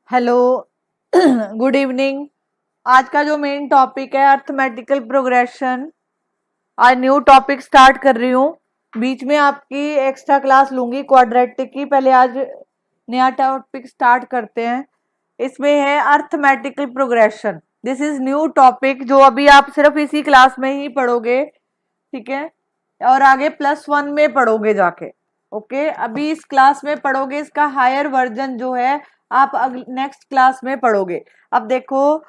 Hello good evening. आज का जो मेन टॉपिक है अर्थमेटिकल प्रोग्रेशन। आज न्यू टॉपिक स्टार्ट कर रही हूँ। बीच में आपकी एक्स्ट्रा क्लास लूंगी क्वाड्रेटिक की। पहले आज नया टॉपिक स्टार्ट करते हैं। इसमें है arithmetical progression. This is new topic जो अभी आप सिर्फ इसी क्लास में ही पढ़ोगे, ठीक है, और आगे +1 में पढ़ोगे जाके। ओके, अभी इस क्लास में पढ़ोगे, इसका हायर वर्जन जो है आप नेक्स्ट क्लास में पढ़ोगे। अब देखो,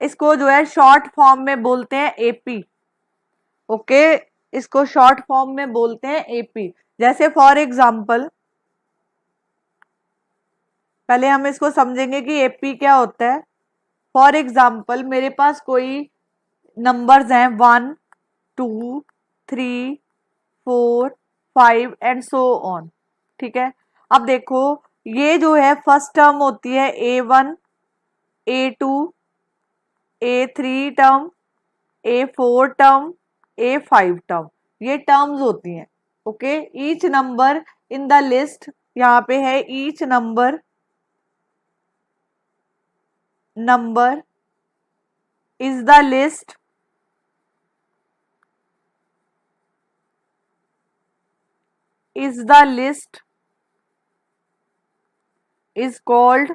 इसको जो है शॉर्ट फॉर्म में बोलते हैं एपी। ओके, इसको शॉर्ट फॉर्म में बोलते हैं एपी। जैसे फॉर एग्जांपल, पहले हम इसको समझेंगे कि एपी क्या होता है। फॉर एग्जांपल, मेरे पास कोई नंबर्स हैं 1 2 3 4 5 एंड सो ऑन, ठीक है। अब देखो, ये जो है फर्स्ट टर्म होती है A1 A2 A3 term, A4 term, A5 term, ये टर्म्स होती हैं। Okay, each number in the list, यहाँ पे है each number is the list is called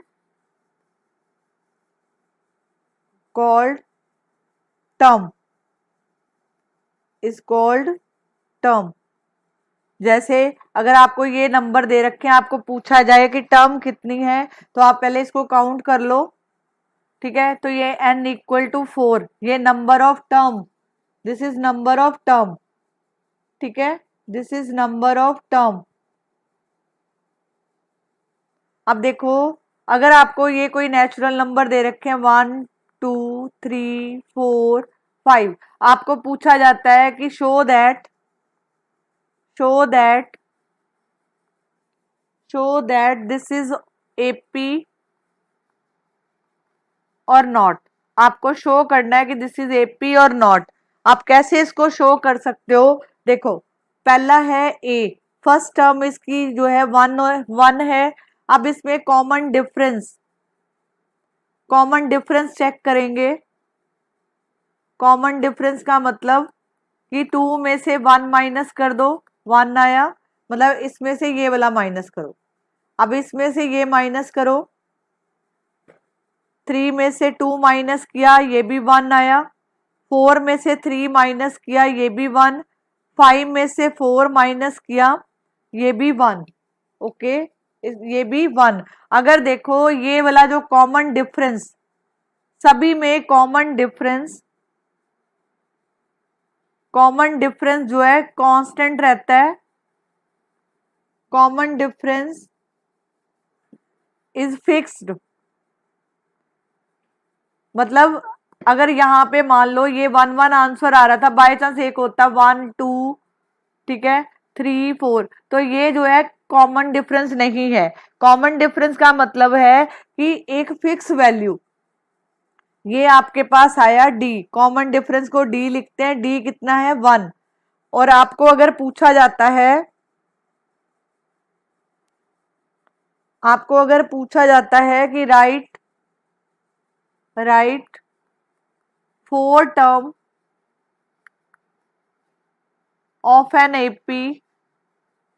term, is called term। जैसे अगर आपको ये नंबर दे रखे हैं, आपको पूछा जाए कि टर्म कितनी है, तो आप पहले इसको काउंट कर लो, ठीक है। तो ये n = 4, ये number of term, this is number of term, ठीक है, this is number of term. अब देखो, अगर आपको ये कोई नेचुरल नंबर दे रखे हैं 1 2 3 4 5, आपको पूछा जाता है कि show that this is AP और नॉट। आपको शो करना है कि दिस इज एपी और नॉट। आप कैसे इसको शो कर सकते हो? देखो, पहला है ए, फर्स्ट टर्म इसकी जो है 1 है। अब इसमें कॉमन डिफरेंस चेक करेंगे। कॉमन डिफरेंस का मतलब कि 2 में से 1 माइनस कर दो, 1 आया, मतलब इसमें से ये वाला माइनस करो। अब इसमें से ये माइनस करो, 3 में से 2 माइनस किया, ये भी 1 आया। 4 में से 3 माइनस किया, ये भी 1। 5 में से 4 माइनस किया, ये भी 1। ओके, ये भी 1। अगर देखो, ये वाला जो कॉमन डिफरेंस, सभी में कॉमन डिफरेंस जो है कांस्टेंट रहता है। Common difference is fixed. मतलब अगर यहाँ पे मान लो ये 1 1 आंसर आ रहा था, बाय चांस एक होता 1 2, ठीक है, 3 4, तो ये जो है कॉमन डिफरेंस नहीं है। कॉमन डिफरेंस का मतलब है कि एक फिक्स वैल्यू, ये आपके पास आया डी, कॉमन डिफरेंस को डी लिखते हैं। डी कितना है? 1। और आपको अगर पूछा जाता है कि right 4 term of an AP,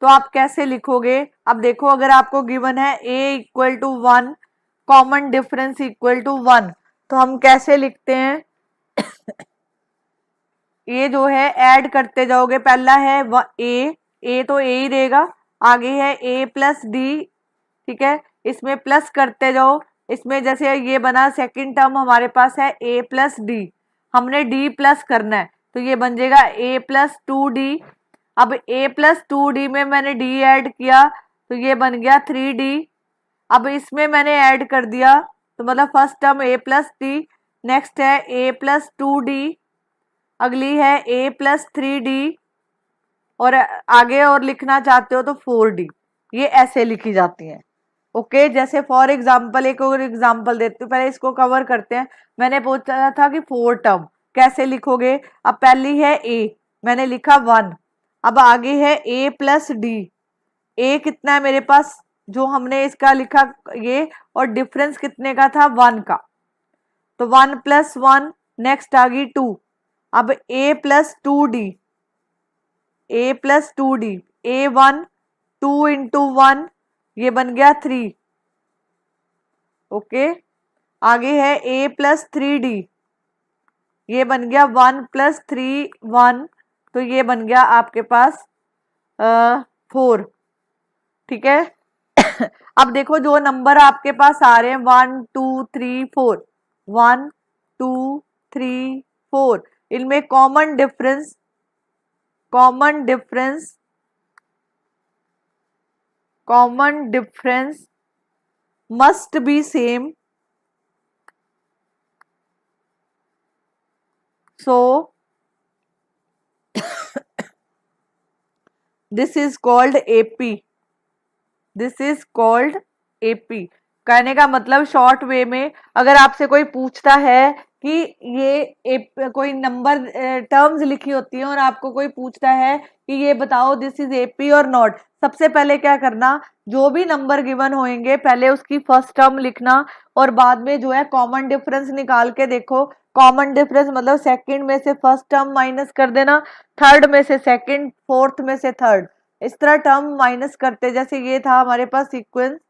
तो आप कैसे लिखोगे? अब देखो, अगर आपको गिवन है a = 1, कॉमन डिफरेंस = 1, तो हम कैसे लिखते हैं? ये जो है ऐड करते जाओगे। पहला है ए तो ए ही रहेगा, आगे है a + d, ठीक है, इसमें प्लस करते जाओ। इसमें जैसे ये बना, सेकंड टर्म हमारे पास है a + d, हमने d प्लस करना है, तो ये बन जाएगा a + 2d। अब a + 2d में मैंने d ऐड किया, तो ये बन गया 3d। अब इसमें मैंने ऐड कर दिया, तो मतलब first term a + d, next है a + 2d, अगली है a + 3d, और आगे और लिखना चाहते हो तो 4d। ये ऐसे लिखी जाती हैं। ओके, जैसे फॉर एग्जाम्पल, एक और एग्जाम्पल देती हूँ, पहले इसको कवर करते हैं। मैंने पूछा था कि 4 टर्म कैसे लिखोगे। अब पहली है a, मैंने लिखा 1। अब आगे है a + d, a कितना है मेरे पास? जो हमने इसका लिखा ये, और डिफरेंस कितने का था, 1 का, तो 1 + 1, नेक्स्ट आ गई 2, अब a + 2d, a + 2d, a1 2 × 1, ये बन गया 3, ओके। आगे है a + 3d, ये बन गया 1 + 3 1, तो ये बन गया आपके पास 4, ठीक है। अब देखो जो नंबर आपके पास आ रहे हैं 1 2 3 4, 1 2 3 4, इनमें common difference must be same, so this is called AP, कहने का मतलब शॉर्ट वे में, अगर आपसे कोई पूछता है कि ये कोई नंबर टर्म्स लिखी होती है और आपको कोई पूछता है कि ये बताओ दिस इज AP और नॉट, सबसे पहले क्या करना, जो भी नंबर गिवन होंगे पहले उसकी फर्स्ट टर्म लिखना, और बाद में जो है कॉमन डिफरेंस निकाल के देखो, कॉमन डिफरेंस मतलब सेकंड में से फर्स्ट टर्म माइनस कर देना, थर्ड में से सेकंड, फोर्थ में से थर्ड, इस तरह टर्म माइनस करते, जैसे ये था हमारे पास सीक्वेंस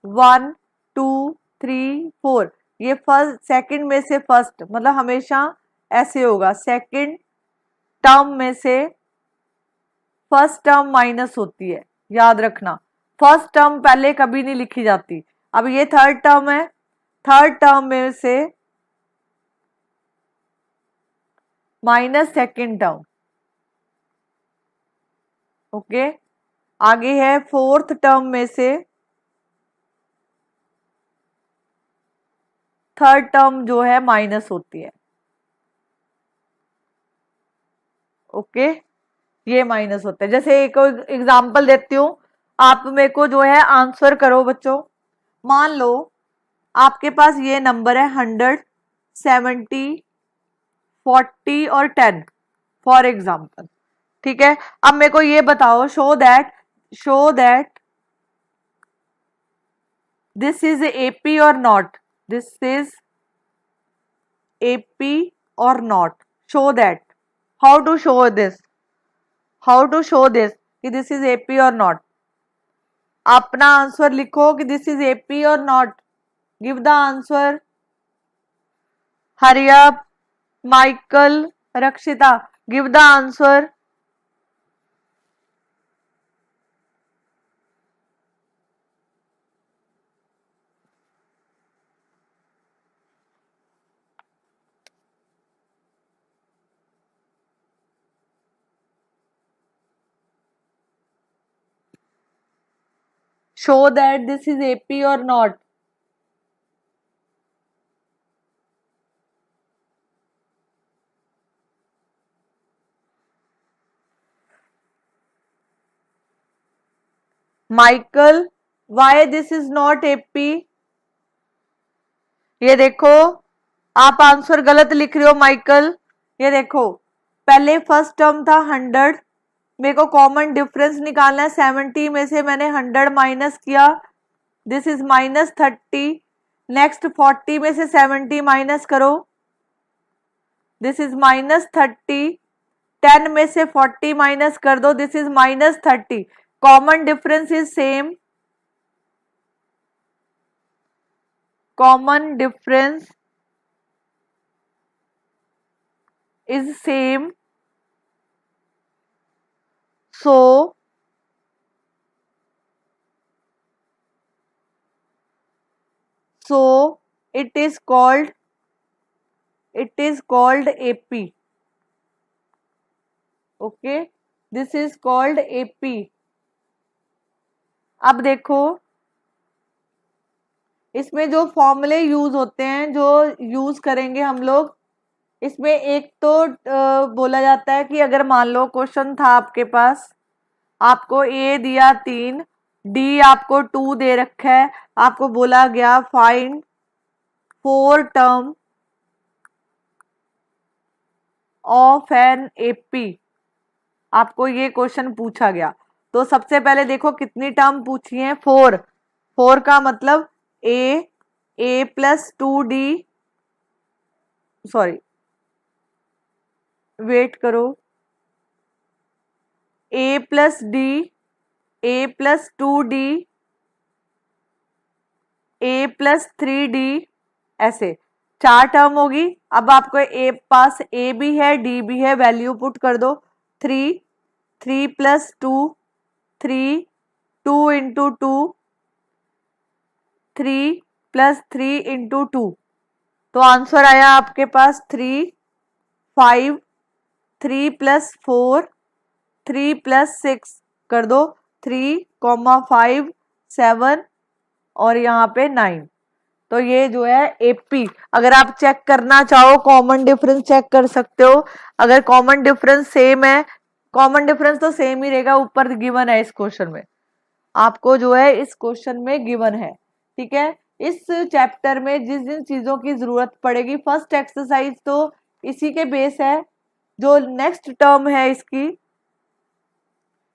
1 2 3 4, ये फर्स्ट सेकंड में से फर्स्ट, मतलब हमेशा ऐसे होगा, सेकंड टर्म में से फर्स्ट टर्म माइनस होती है, याद रखना, फर्स्ट टर्म पहले कभी नहीं लिखी जाती। अब ये थर्ड टर्म है, थर्ड टर्म में से माइनस सेकंड टर्म, ओके। आगे है फोर्थ टर्म में से थर्ड टर्म जो है माइनस होती है, ओके, ये माइनस होता है। जैसे एक एग्जांपल देती हूँ, आप मेरे को जो है आंसर करो बच्चों, मान लो आपके पास ये नंबर है 100 70 40 और 10 फॉर एग्जाम्पल, ठीक है। अब मेरे को ये बताओ, show that this is AP और नॉट, दिस इज AP और not, show that, how to show this कि दिस इज AP और नॉट, अपना आंसर लिखो कि दिस इज AP और not, give the answer, hurry up, Michael, Rakshita, give the answer. Show that this is AP or not. Michael, why this is not AP? ये देखो आप answer गलत लिख रहे हो माइकल, ये देखो पहले फर्स्ट टर्म था 100, मेरे को कॉमन डिफरेंस निकालना है, 70 में से मैंने 100 माइनस किया, दिस इज -30, नेक्स्ट 40 में से 70 माइनस करो, दिस इज -30, 10 में से 40 माइनस कर दो, this is -30, common difference is same, common difference is same, so it is called AP, okay, this is called AP। अब देखो इसमें जो फॉर्मूले यूज होते हैं, जो यूज करेंगे हम लोग, इसमें एक तो बोला जाता है कि अगर मान लो क्वेश्चन था आपके पास, आपको A दिया 3, D आपको 2 दे रखा है, आपको बोला गया find 4 term of an AP, आपको ये क्वेश्चन पूछा गया, तो सबसे पहले देखो कितनी टर्म पूछी है, 4। 4 का मतलब ए प्लस 2d, सॉरी वेट करो, ए प्लस डी, ए प्लस 2d, ए प्लस 3d, ऐसे 4 टर्म होगी। अब आपको ए पास ए भी है डी भी है, वैल्यू पुट कर दो। 3 प्लस 2, 2 इंटू 2, 3 प्लस 3 इंटू 2, तो आंसर आया आपके पास 3, 5, 3 प्लस 4, 3 प्लस 6 कर दो, 3, 5, 7 और यहाँ पे 9। तो ये जो है एपी, अगर आप चेक करना चाहो कॉमन डिफरेंस चेक कर सकते हो। अगर कॉमन डिफरेंस सेम है, कॉमन डिफरेंस तो सेम ही रहेगा, ऊपर गिवन है इस क्वेश्चन में, आपको जो है इस क्वेश्चन में गिवन है। ठीक है, इस चैप्टर में जिन जिन चीजों की जरूरत पड़ेगी, फर्स्ट एक्सरसाइज तो इसी के बेस है। जो नेक्स्ट टर्म है इसकी,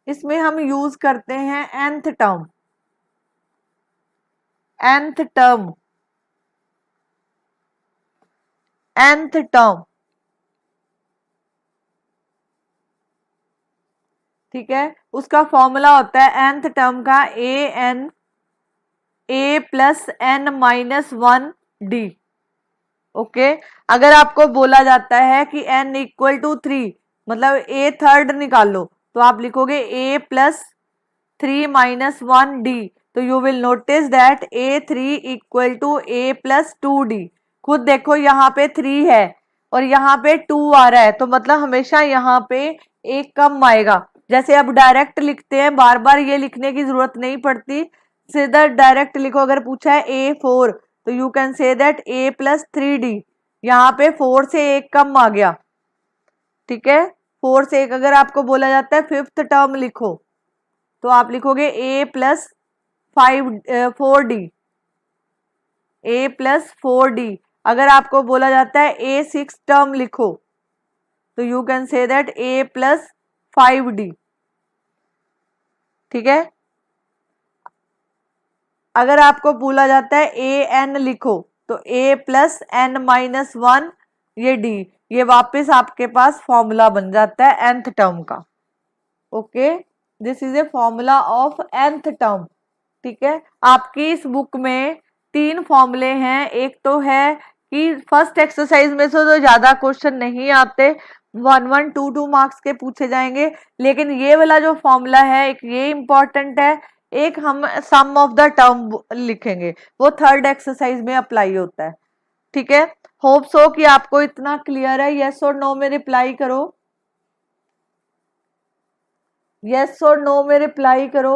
इसमें हम यूज करते हैं nth term, nth term, nth term. ठीक है, उसका फॉर्मूला होता है nth टर्म का a plus n minus 1d। Okay, अगर आपको बोला जाता है कि n इक्वल टू 3, मतलब a थर्ड निकाल लो, तो आप लिखोगे a प्लस 3 माइनस 1d। तो you will notice that a3 equal to a plus 2d। खुद देखो यहाँ पे 3 है और यहाँ पे 2 आ रहा है, तो मतलब हमेशा यहाँ पे एक कम आएगा। जैसे अब डायरेक्ट लिखते हैं, बार बार ये लिखने की जरूरत नहीं पड़ती, सीधा डायरेक्ट लिखो। अगर पूछा है a4, तो you can say that a plus 3d। यहाँ पे 4 से एक कम आ गया। ठीक है, 4 से एक, अगर आपको बोला जाता है फिफ्थ टर्म लिखो, तो आप लिखोगे a plus 4d, a plus 4d। अगर आपको बोला जाता है a सिक्स टर्म लिखो, तो you can say that a plus 5d। ठीक है, अगर आपको बोला जाता है a n लिखो, तो a प्लस n माइनस 1 ये d, ये वापस आपके पास फॉर्मूला बन जाता है nth टर्म का। Okay, this is a formula of nth term. ठीक है, आपकी इस बुक में 3 फॉर्मूले हैं। एक तो है कि फर्स्ट एक्सरसाइज में से तो ज्यादा क्वेश्चन नहीं आते, 1 1 2 2 मार्क्स के पूछे जाएंगे, लेकिन ये वाला जो फॉर्मूला है एक ये इंपॉर्टेंट है। एक हम सम ऑफ द टर्म लिखेंगे, वो थर्ड एक्सरसाइज में अप्लाई होता है। ठीक है, होप सो कि आपको इतना क्लियर है। यस और नो में रिप्लाई करो, यस और नो में रिप्लाई करो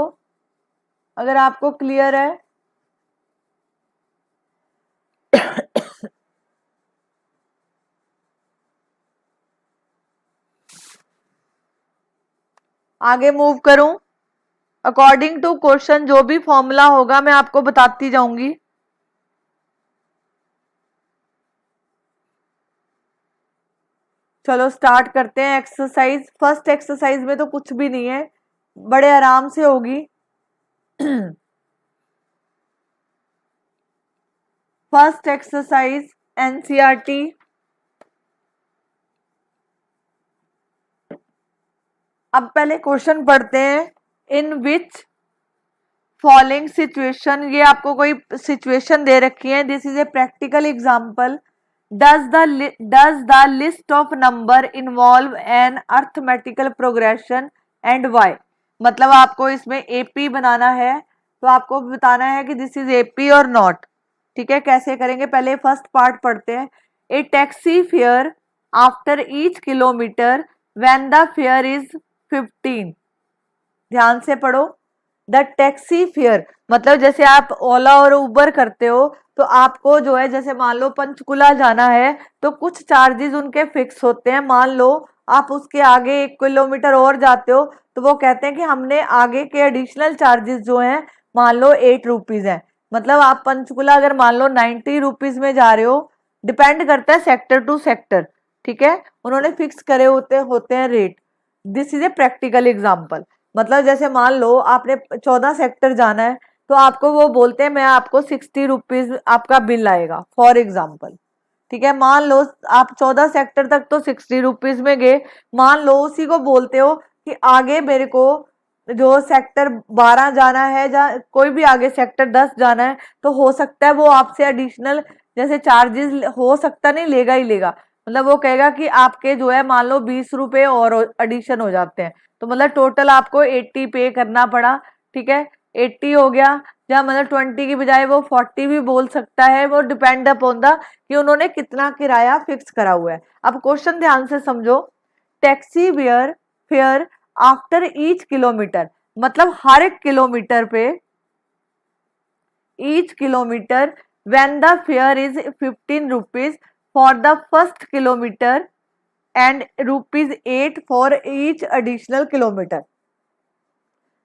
अगर आपको क्लियर है। आगे मूव करूं, अकॉर्डिंग टू क्वेश्चन जो भी फॉर्मूला होगा मैं आपको बताती जाऊंगी। चलो स्टार्ट करते हैं एक्सरसाइज। फर्स्ट एक्सरसाइज में तो कुछ भी नहीं है, बड़े आराम से होगी। फर्स्ट एक्सरसाइज एनसीईआरटी, अब पहले क्वेश्चन पढ़ते हैं। इन विच फॉलोइंग सिचुएशन, ये आपको कोई सिचुएशन दे रखी है, this is a practical example. Does the list of number involve an arithmetical progression and why. मतलब आपको इसमें एपी बनाना है, तो आपको बताना है कि दिस इज एपी और नॉट। ठीक है, कैसे करेंगे, पहले फर्स्ट पार्ट पढ़ते हैं। A taxi fare after each kilometre when the fare is 15। ध्यान से पढ़ो, द टैक्सी फेयर मतलब जैसे आप ओला और उबर करते हो, तो आपको जो है, जैसे मान लो पंचकुला जाना है, तो कुछ चार्जेस उनके फिक्स होते हैं। मान लो आप उसके आगे 1 किलोमीटर और जाते हो, तो वो कहते हैं कि हमने आगे के एडिशनल चार्जेस जो हैं, मान लो 8 रुपीज है। मतलब आप पंचकुला अगर मान लो 90 रुपीज में जा रहे हो, डिपेंड करता है सेक्टर टू सेक्टर। ठीक है, उन्होंने फिक्स करे होते हैं rate. This is a practical example. मतलब जैसे मान लो आपने 14 सेक्टर जाना है, तो आपको वो बोलते हैं मैं आपको 60 रुपीज आपका बिल आएगा फॉर एग्जाम्पल। ठीक है, मान लो आप 14 सेक्टर तक तो 60 रुपीज में गए, मान लो उसी को बोलते हो कि आगे मेरे को जो सेक्टर 12 जाना है या कोई भी आगे सेक्टर 10 जाना है, तो हो सकता है वो आपसे एडिशनल जैसे चार्जेस हो सकता नहीं लेगा ही लेगा। मतलब वो कहेगा कि आपके जो है मान लो 20 रुपए और एडिशन हो जाते हैं, तो मतलब टोटल आपको 80 पे करना पड़ा। ठीक है, 80 हो गया, या मतलब 20 की बजाय वो 40 भी बोल सकता है, वो डिपेंड अपॉन द कि उन्होंने कितना किराया फिक्स करा हुआ है। अब क्वेश्चन ध्यान से समझो, taxi fare after each kilometre, मतलब हर एक किलोमीटर पे, each kilometre when the fare is 15 rupees for the first kilometre and ₹8 for each additional kilometre.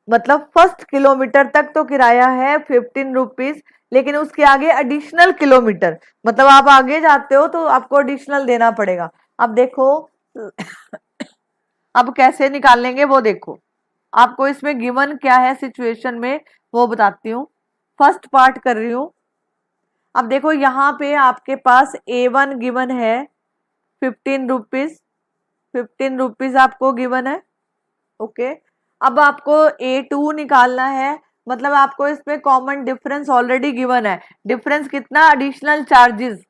मतलब फर्स्ट किलोमीटर तक तो किराया है 15 रुपीज, लेकिन उसके आगे एडिशनल किलोमीटर, मतलब आप आगे जाते हो तो आपको एडिशनल देना पड़ेगा। अब देखो अब कैसे निकालेंगे वो देखो, आपको इसमें गिवन क्या है सिचुएशन में वो बताती हूँ। फर्स्ट पार्ट कर रही हूँ। अब देखो यहाँ पे आपके पास A1 गिवन है 15 रुपीज, 15 रुपीज आपको गिवन है। ओके, अब आपको A2 निकालना है, मतलब आपको इसमें कॉमन डिफरेंस ऑलरेडी गिवन है। डिफरेंस कितना, एडिशनल चार्जेस,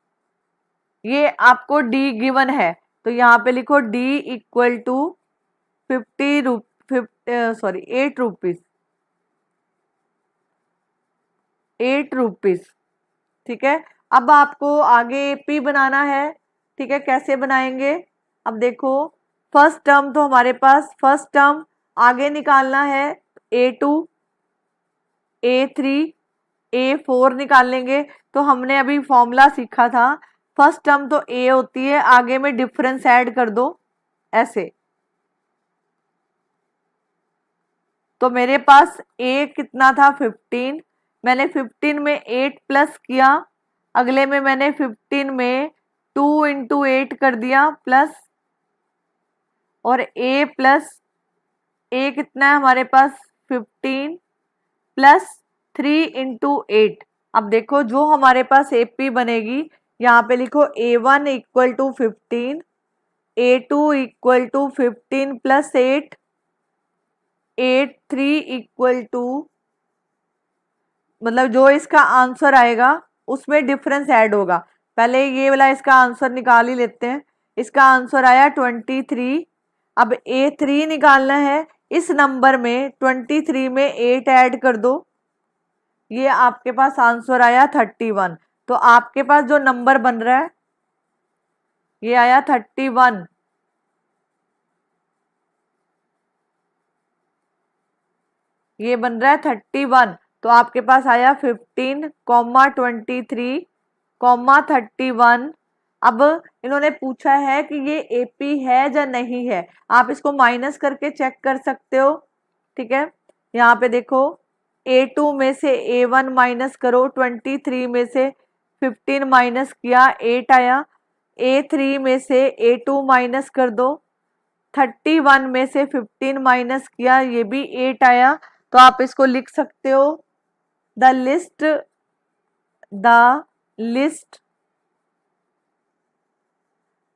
ये आपको D गिवन है, तो यहाँ पे लिखो D equal to 8 rupees, 8 rupees. ठीक है, अब आपको आगे AP बनाना है। ठीक है, कैसे बनाएंगे, अब देखो फर्स्ट टर्म तो हमारे पास, फर्स्ट टर्म आगे निकालना है A2, A3, A4 निकाल लेंगे। तो हमने अभी फॉर्मूला सीखा था, फर्स्ट टर्म तो A होती है, आगे में डिफरेंस ऐड कर दो ऐसे। तो मेरे पास A कितना था 15, मैंने 15 में 8 प्लस किया, अगले में मैंने 15 में 2 इंटू 8 कर दिया प्लस, और A प्लस A कितना है हमारे पास 15 प्लस 3 इंटू 8। अब देखो जो हमारे पास AP बनेगी, यहाँ पे लिखो A1 equal to 15, A2 equal to 15 plus 8, 3 equal to, मतलब जो इसका आंसर आएगा उसमें डिफरेंस ऐड होगा। पहले ये वाला इसका आंसर निकाल ही लेते हैं। इसका आंसर आया 23। अब A3 निकालना है, इस नंबर में 23 में 8 ऐड कर दो, ये आपके पास आंसर आया 31। तो आपके पास जो नंबर बन रहा है ये आया 31। ये बन रहा है 31। तो आपके पास आया 15, 23, 31। अब इन्होंने पूछा है कि ये AP है या नहीं है, आप इसको माइनस करके चेक कर सकते हो। ठीक है, यहाँ पे देखो A2 में से A1 माइनस करो, 23 में से 15 माइनस किया 8 आया, A3 में से A2 माइनस कर दो, 31 में से 15 माइनस किया ये भी 8 आया। तो आप इसको लिख सकते हो, the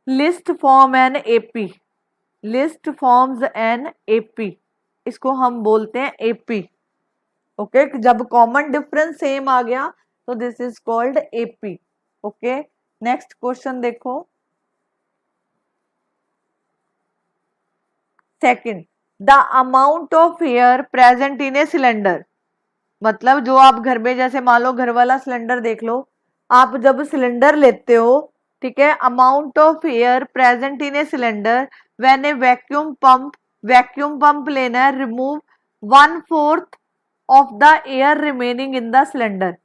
list form an AP, list forms an AP, इसको हम बोलते हैं AP। ओके, जब कॉमन डिफरेंस सेम आ गया तो this is called AP। Okay, next question देखो, second, the amount of air present in a cylinder, मतलब जो आप घर में जैसे मान लो घर वाला सिलेंडर देख लो, आप जब सिलेंडर लेते हो, ठीक है, amount of air present in a cylinder when A vacuum pump लेना है, remove 1/4 of the air remaining in the cylinder,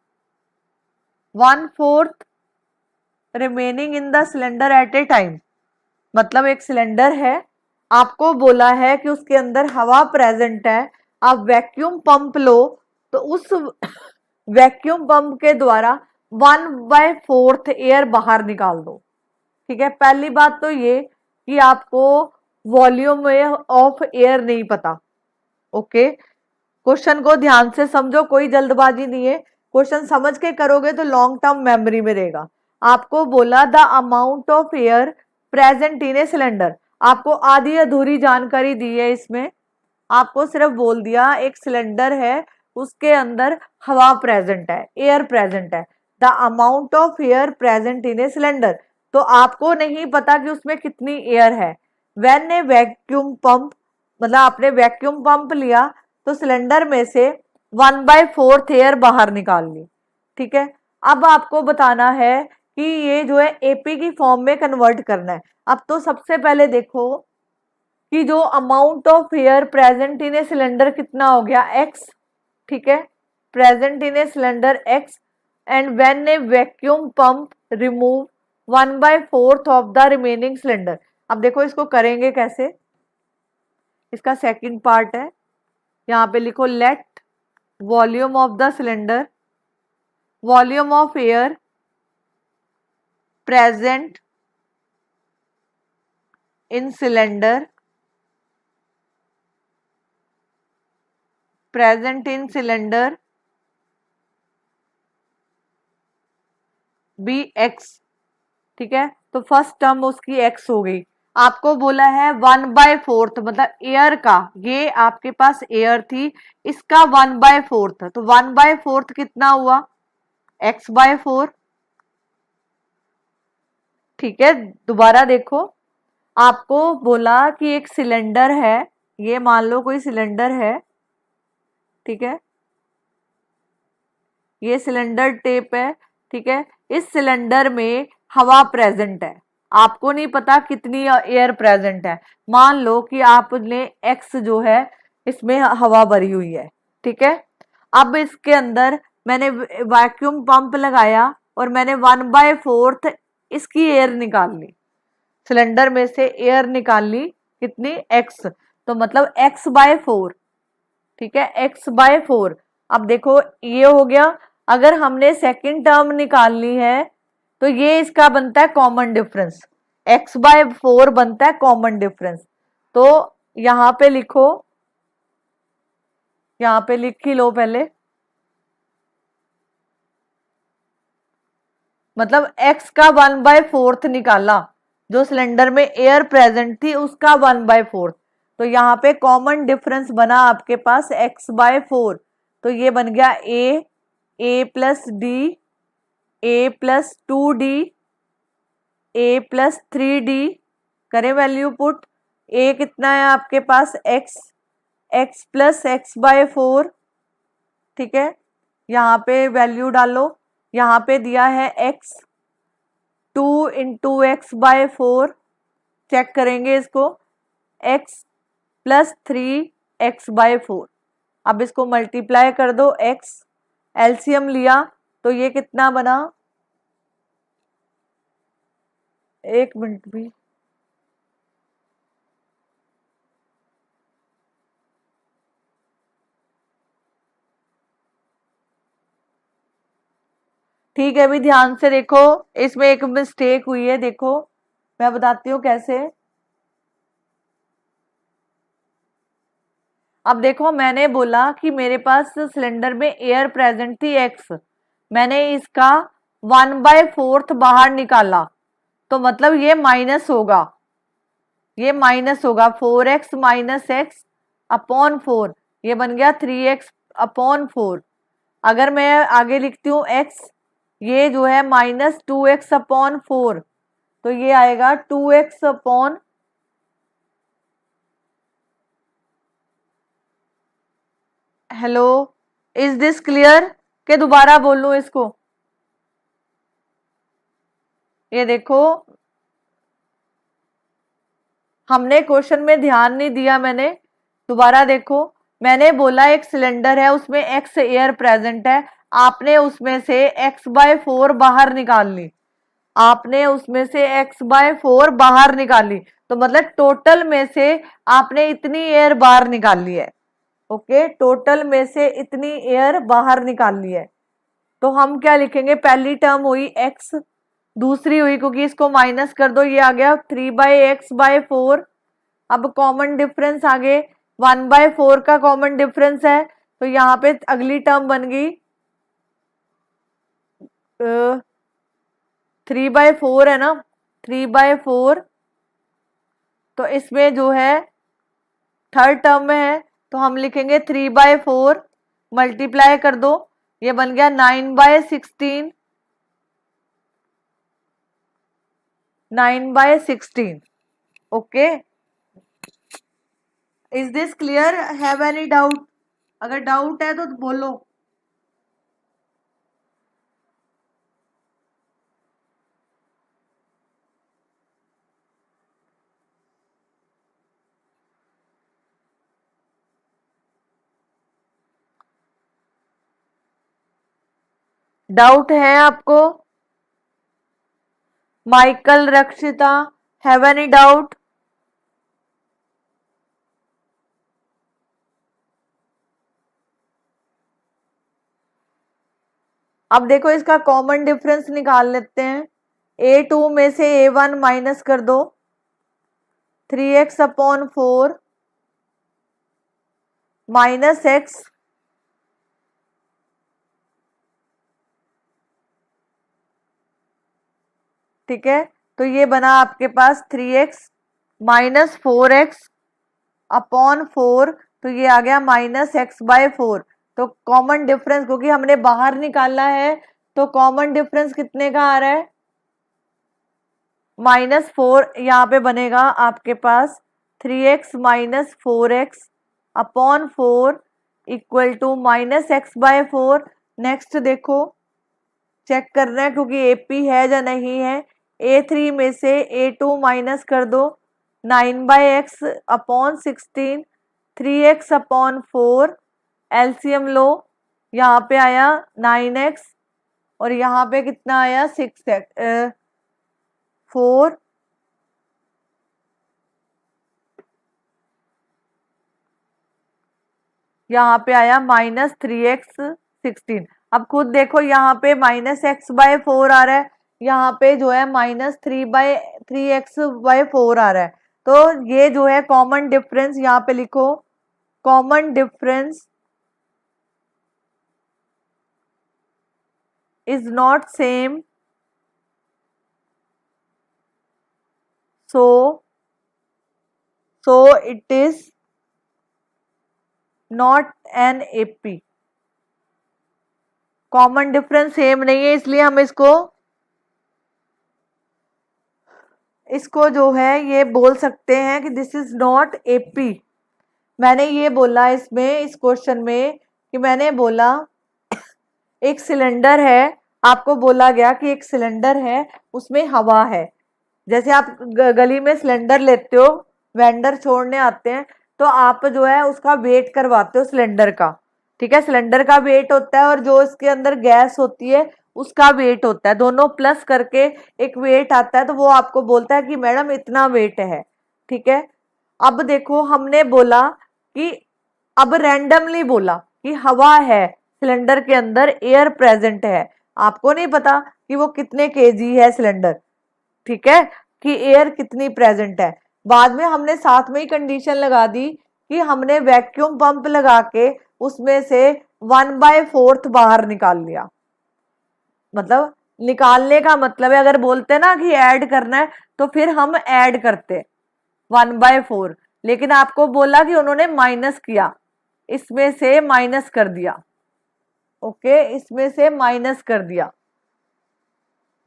1/4 remaining in the cylinder eight A time. मतलब एक सिलेंडर है, आपको बोला है कि उसके अंदर हवा प्रेजेंट है, आप वैक्यूम पंप लो, तो उस वैक्यूम पंप के द्वारा 1/4 एयर बाहर निकाल दो। ठीक है, पहली बात तो ये कि आपको वॉल्यूम ऑफ एयर नहीं पता, ओके, क्वेश्चन को ध्यान से समझो, कोई जल्दबाजी नहीं है, क्वेश्चन समझ के करोगे तो लॉन्ग टर्म मेमोरी में रहेगा। आपको बोला the amount of air present in a cylinder, आपको आधी अधूरी जानकारी दी है इसमें, आपको सिर्फ बोल दिया एक सिलेंडर है उसके अंदर हवा प्रेजेंट है, एयर प्रेजेंट है, the amount of air present in a cylinder, तो आपको नहीं पता कि उसमें कितनी एयर है। व्हेन ए वैक्यूम पंप, मतलब आपने वैक्यूम पंप लिया तो सिलेंडर में से 1/4 एयर बाहर निकाल ली, ठीक है। अब आपको बताना है कि ये जो है एपी की फॉर्म में कन्वर्ट करना है। अब तो सबसे पहले देखो कि जो amount of air present in a cylinder कितना हो गया, एक्स, ठीक है, present in a cylinder x, and when A vacuum pump remove 1/4 of the remaining cylinder. अब देखो इसको करेंगे कैसे, इसका सेकंड पार्ट है, यहाँ पे लिखो let volume of the cylinder, volume of air present in cylinder, present in cylinder be x, ठीक है। तो फर्स्ट टर्म उसकी एक्स हो गई। आपको बोला है 1/4, मतलब एयर का, ये आपके पास एयर थी, इसका 1/4, तो 1/4 कितना हुआ, x/4, ठीक है। दोबारा देखो, आपको बोला कि एक सिलेंडर है, ये मान लो कोई सिलेंडर है, ठीक है, ये सिलेंडर टेप है, ठीक है, इस सिलेंडर में हवा प्रेजेंट है, आपको नहीं पता कितनी एयर प्रेजेंट है, मान लो कि आपने एक्स जो है इसमें हवा भरी हुई है, ठीक है। अब इसके अंदर मैंने वैक्यूम पंप लगाया और मैंने 1/4 इसकी एयर निकाल ली, सिलेंडर में से एयर निकाल ली, कितनी, एक्स, तो मतलब x/4, ठीक है, x/4। अब देखो ये हो गया। अगर हमने सेकंड टर्म निकालनी है तो ये इसका बनता है कॉमन डिफरेंस, x/4 बनता है कॉमन डिफरेंस, तो यहां पे लिखो, यहां पे लिख ही लो पहले, मतलब x का 1/4 निकाला, जो सिलेंडर में एयर प्रेजेंट थी उसका 1/4, तो यहाँ पे कॉमन डिफरेंस बना आपके पास x/4, तो ये बन गया a plus D, a plus 2d, a plus 3d, करें वैल्यू पुट, a कितना है आपके पास x प्लस x/4, ठीक है, यहाँ पे वैल्यू डालो, यहाँ पे दिया है x, 2 × x/4, चेक करेंगे इसको, x प्लस 3x/4, अब इसको मल्टीप्लाई कर दो, x एलसीएम लिया तो ये कितना बना, एक मिनट भी, ठीक है। अभी ध्यान से देखो, इसमें एक मिस्टेक हुई है, देखो मैं बताती हूँ कैसे। अब देखो मैंने बोला कि मेरे पास सिलेंडर में एयर प्रेजेंट थी एक्स, मैंने इसका 1/4 बाहर निकाला, तो मतलब ये माइनस होगा, ये माइनस होगा, 4x माइनस एक्स अपॉन 4, ये बन गया 3x अपॉन 4। अगर मैं आगे लिखती हूँ x, ये जो है माइनस 2x अपॉन 4, तो ये आएगा 2x upon, hello, is this clear, के दोबारा बोलूं इसको, ये देखो हमने क्वेश्चन में ध्यान नहीं दिया, मैंने दोबारा देखो, मैंने बोला एक सिलेंडर है उसमें x एयर प्रेजेंट है, आपने उसमें से x/4 बाहर निकाल ली, आपने उसमें से x/4 बाहर निकाल ली, तो मतलब टोटल में से आपने इतनी एयर बाहर निकाल ली है, ओके, टोटल में से इतनी एयर बाहर निकाल ली है। तो हम क्या लिखेंगे, पहली टर्म हुई x, दूसरी हुई, क्योंकि इसको माइनस कर दो, ये आ गया 3/x/4, अब कॉमन डिफरेंस आगे 1/4 का कॉमन डिफरेंस है, तो यहाँ पे अगली टर्म बन गई 3/4 है ना, 3/4। तो इसमें जो है थर्ड टर्म में है, तो हम लिखेंगे 3/4 मल्टीप्लाई कर दो, ये बन गया 9/16, 9/16। Okay, is this clear? Have any doubt? अगर डाउट है तो बोलो। डाउट है आपको? माइकल, रक्षिता, हैव एनी डाउट? अब देखो इसका कॉमन डिफरेंस निकाल लेते हैं। A2 में से A1 माइनस कर दो, 3x/4 माइनस x, ठीक है। तो ये बना आपके पास 3x माइनस 4x/4, तो ये आ गया -x/4। तो कॉमन डिफरेंस, क्योंकि हमने बाहर निकाला है, तो कॉमन डिफरेंस कितने का आ रहा है? -4। यहाँ पे बनेगा आपके पास 3x minus 4x/4 equal to -x/4। Next देखो, चेक करना है क्योंकि AP है या नहीं है। A3 में से A2 माइनस कर दो, 9/x/16, 3x/4 एलसीएम लो, यहाँ पे आया 9x और यहाँ पे कितना आया 6x 4, यहाँ पे आया -3x/16। अब खुद देखो यहाँ पे -x/4 आ रहा है, यहाँ पे जो है -3x/4 आ रहा है। तो ये जो है कॉमन डिफरेंस, यहाँ पे लिखो common difference is not same, so it is not an AP। Common difference same नहीं है, इसलिए हम इसको जो है ये बोल सकते हैं कि दिस इज नॉट AP। मैंने ये बोला इसमें, इस क्वेश्चन में, कि मैंने बोला एक सिलेंडर है, आपको बोला गया कि एक सिलेंडर है उसमें हवा है। जैसे आप गली में सिलेंडर लेते हो, वेंडर छोड़ने आते हैं, तो आप जो है उसका वेट करवाते हो सिलेंडर का, ठीक है। सिलेंडर का वेट होता है और जो इसके अंदर गैस होती है उसका वेट होता है, दोनों प्लस करके एक वेट आता है, तो वो आपको बोलता है कि मैडम इतना वेट है, ठीक है। अब देखो हमने बोला कि अब रैंडमली बोला कि हवा है सिलेंडर के अंदर, एयर प्रेजेंट है, आपको नहीं पता कि वो कितने केजी है सिलेंडर, ठीक है, कि एयर कितनी प्रेजेंट है। बाद में हमने साथ में ही कंडीशन लगा दी कि हमने वैक्यूम पंप लगा के उसमें से 1/4 बाहर निकाल लिया। मतलब निकालने का मतलब है, अगर बोलते ना कि ऐड करना है तो फिर हम ऐड करते 1/4, लेकिन आपको बोला कि उन्होंने माइनस किया, इसमें से माइनस कर दिया, ओके, इसमें से माइनस कर दिया,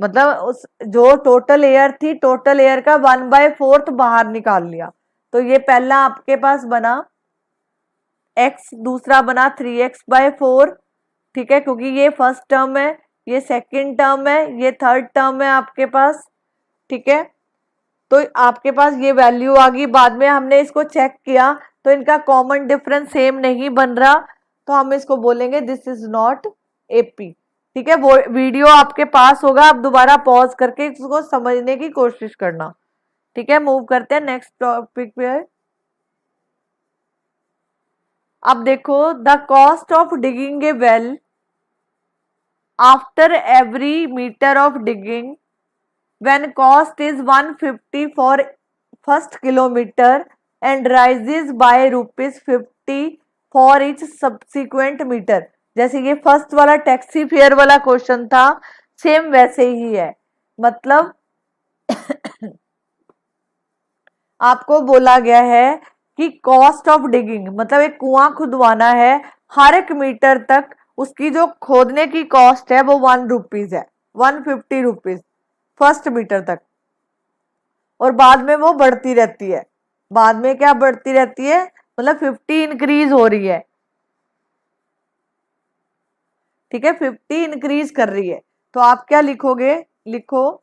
मतलब उस जो टोटल एयर थी, टोटल एयर का 1/4 बाहर निकाल लिया। तो ये पहला आपके पास बना x, दूसरा बना 3x/4, ठीक है, क्योंकि ये फर्स्ट टर्म है, ये सेकंड टर्म है, ये थर्ड टर्म है आपके पास, ठीक है। तो आपके पास ये वैल्यू आ गई। बाद में हमने इसको चेक किया तो इनका कॉमन डिफरेंस सेम नहीं बन रहा, तो हम इसको बोलेंगे दिस इज नॉट AP, ठीक है। वो वीडियो आपके पास होगा, आप दोबारा पॉज करके इसको समझने की कोशिश करना, ठीक है। मूव करते हैं नेक्स्ट टॉपिक पे। अब देखो, the cost of digging a well after every metre of digging, when cost is 150 for first kilometer, and rises by ₹50 for each subsequent metre. जैसे ये फर्स्ट वाला टैक्सी फेयर वाला क्वेश्चन था, सेम वैसे ही है। मतलब आपको बोला गया है कि कॉस्ट ऑफ डिगिंग, मतलब एक कुआं खुदवाना है, हर एक मीटर तक उसकी जो खोदने की कॉस्ट है वो ₹1 है, ₹150 फर्स्ट मीटर तक। और बाद में वो बढ़ती रहती है। बाद में क्या बढ़ती रहती है, मतलब 50 इंक्रीज हो रही है। ठीक है, 50 इंक्रीज कर रही है। तो आप क्या लिखोगे, लिखो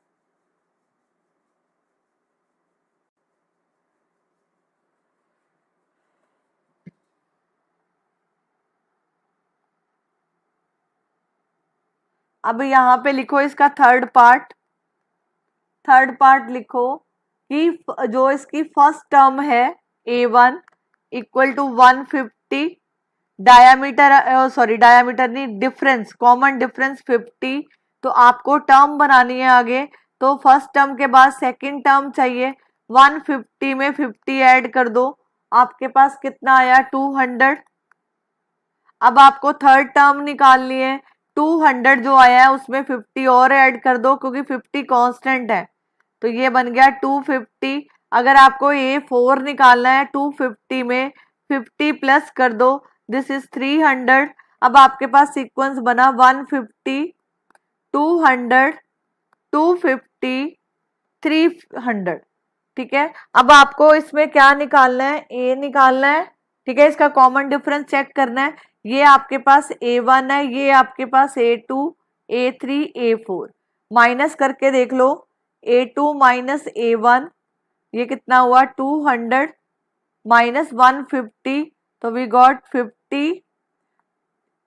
अब यहां पे लिखो इसका थर्ड पार्ट लिखो कि जो इसकी फर्स्ट टर्म है A1 equal to 150, diameter diameter नहीं, डिफरेंस, कॉमन डिफरेंस 50। तो आपको टर्म बनानी है आगे, तो फर्स्ट टर्म के बाद सेकंड टर्म चाहिए। 150 में 50 ऐड कर दो, आपके पास कितना आया 200। अब आपको थर्ड टर्म निकालनी है, 200 जो आया है उसमें 50 और ऐड कर दो, क्योंकि 50 कांस्टेंट है। तो ये बन गया 250। अगर आपको A4 निकालना है, 250 में 50 प्लस कर दो, दिस इज 300। अब आपके पास सीक्वेंस बना 150, 200, 250, 300। ठीक है, अब आपको इसमें क्या निकालना है, ए निकालना है। ठीक है, इसका कॉमन डिफरेंस चेक करना है। ये आपके पास A1 है, ये आपके पास A2, A3, A4। माइनस करके देख लो, A2 माइनस A1 ये कितना हुआ 200 माइनस 150, तो we got 50।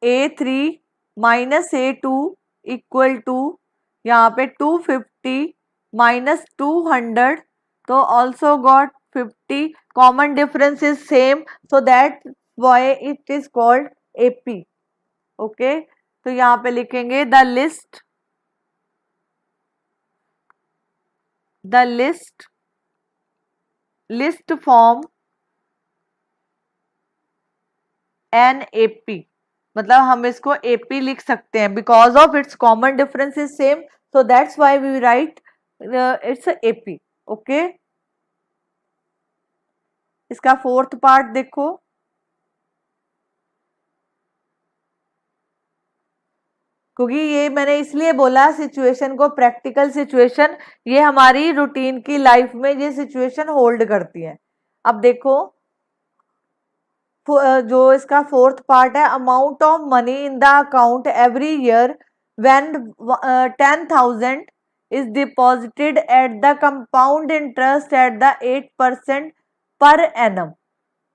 A3 minus A2 equal to यहाँ पे 250 माइनस 200, तो also got 50। Common difference is same, so that why it is called AP। Okay, तो यहाँ पे लिखेंगे the list form an AP। मतलब हम इसको AP लिख सकते हैं, because of its common difference is same, so that's why we write its AP। Okay, इसका फोर्थ पार्ट देखो, क्योंकि ये मैंने इसलिए बोला सिचुएशन को, प्रैक्टिकल सिचुएशन, ये हमारी रूटीन की लाइफ में ये सिचुएशन होल्ड करती है। अब देखो जो इसका फोर्थ पार्ट है, amount of money in the account every year when 10,000 is deposited at the compound interest at the 8% per annum.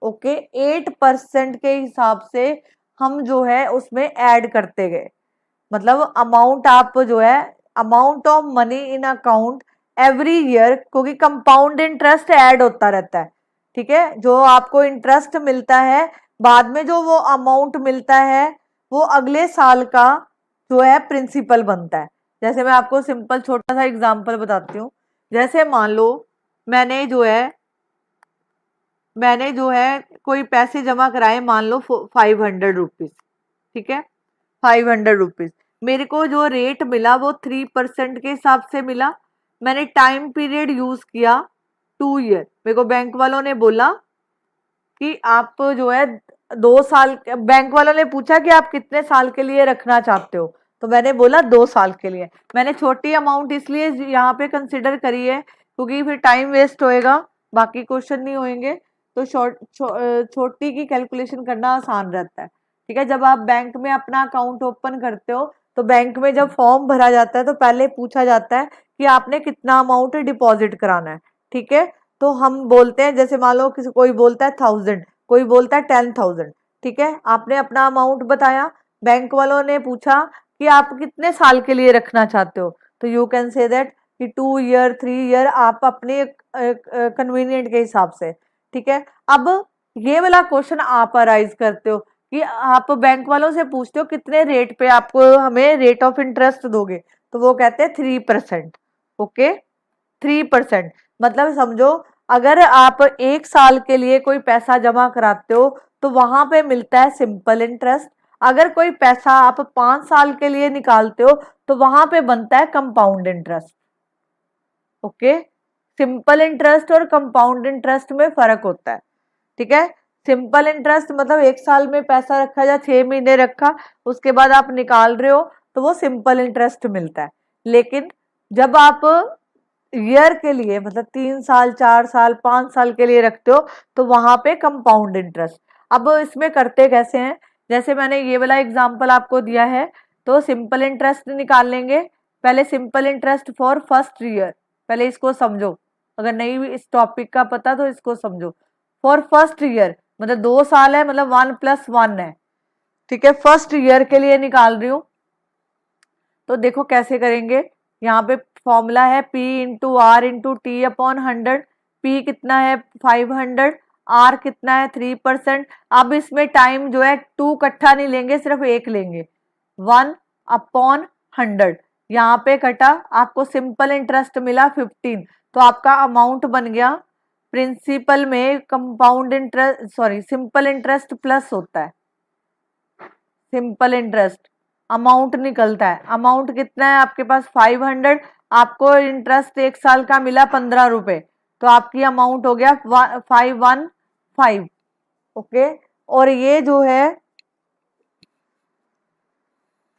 Okay, 8% के हिसाब से हम जो है उसमें ऐड करते गए। मतलब अमाउंट आप जो है, amount of money in account every year, क्योंकि कंपाउंड इंटरेस्ट ऐड होता रहता है। ठीक है, जो आपको इंटरेस्ट मिलता है, बाद में जो वो अमाउंट मिलता है वो अगले साल का जो है प्रिंसिपल बनता है। जैसे मैं आपको सिंपल छोटा सा एग्जांपल बताती हूँ। जैसे मान लो मैंने जो है कोई पैसे जमा कराए, मान लो 500 रुपीज। ठीक है, 500 रुपीज मेरे को जो रेट मिला वो 3% के हिसाब से मिला। मैंने टाइम पीरियड यूज किया 2 ईयर। मेरे को बैंक वालों ने बोला कि आप जो है 2 साल, बैंक वालों ने पूछा कि आप कितने साल के लिए रखना चाहते हो, तो मैंने बोला 2 साल के लिए। मैंने छोटी अमाउंट इसलिए यहाँ पे कंसिडर करी है क्योंकि फिर टाइम वेस्ट होएगा, बाकी क्वेश्चन नहीं होंगे, तो छोटी की कैलकुलेशन करना आसान रहता है। ठीक है, जब आप बैंक में अपना अकाउंट ओपन करते हो, तो बैंक में जब फॉर्म भरा जाता है तो पहले पूछा जाता है कि आपने कितना अमाउंट डिपॉजिट कराना है। ठीक है, तो हम बोलते हैं, जैसे मान लो किसी कोई बोलता है 1000, कोई बोलता है 10,000। ठीक है, आपने अपना अमाउंट बताया, बैंक वालों ने पूछा कि आप कितने साल के लिए रखना चाहते हो, तो यू कैन से दैट कि 2 ईयर 3 ईयर, आप अपने कन्वीनियंट के हिसाब से। ठीक है, अब ये वाला क्वेश्चन आप अराइज करते हो कि आप बैंक वालों से पूछते हो कितने रेट पे आपको हमें रेट ऑफ इंटरेस्ट दोगे, तो वो कहते हैं 3%। ओके, 3%। मतलब समझो अगर आप 1 साल के लिए कोई पैसा जमा कराते हो तो वहां पे मिलता है सिंपल इंटरेस्ट। अगर कोई पैसा आप 5 साल के लिए निकालते हो तो वहां पे बनता है compound interest. Okay, simple interest और कंपाउंड इंटरेस्ट में फर्क होता है। ठीक है, सिंपल इंटरेस्ट मतलब 1 साल में पैसा रखा या 6 महीने रखा, उसके बाद आप निकाल रहे हो तो वो सिंपल इंटरेस्ट मिलता है। लेकिन जब आप ईयर के लिए मतलब 3 साल 4 साल 5 साल के लिए रखते हो तो वहां पे कंपाउंड इंटरेस्ट। अब इसमें करते कैसे हैं, जैसे मैंने ये वाला एग्जांपल आपको दिया है, तो सिंपल इंटरेस्ट निकाल लेंगे। पहले simple interest for first year, पहले इसको समझो, अगर नहीं इस टॉपिक का पता तो इसको समझो। फॉर फर्स्ट ईयर मतलब 2 साल है, मतलब 1+1 है। ठीक है, फर्स्ट ईयर के लिए निकाल रही हूं, तो देखो कैसे करेंगे। यहाँ पे फॉर्मूला है P into R into T upon 100। P कितना है 500, R कितना है 3%। अब इसमें टाइम जो है 2 इकट्ठा नहीं लेंगे, सिर्फ 1 लेंगे, 1/100। यहाँ पे कटा, आपको सिंपल इंटरेस्ट मिला 15, तो आपका अमाउंट बन गया। प्रिंसिपल में compound interest sorry simple interest plus होता है, सिंपल इंटरेस्ट अमाउंट निकलता है। अमाउंट कितना है आपके पास 500, आपको इंटरेस्ट 1 साल का मिला 15 रुपए, तो आपकी अमाउंट हो गया 515। ओके, और ये जो है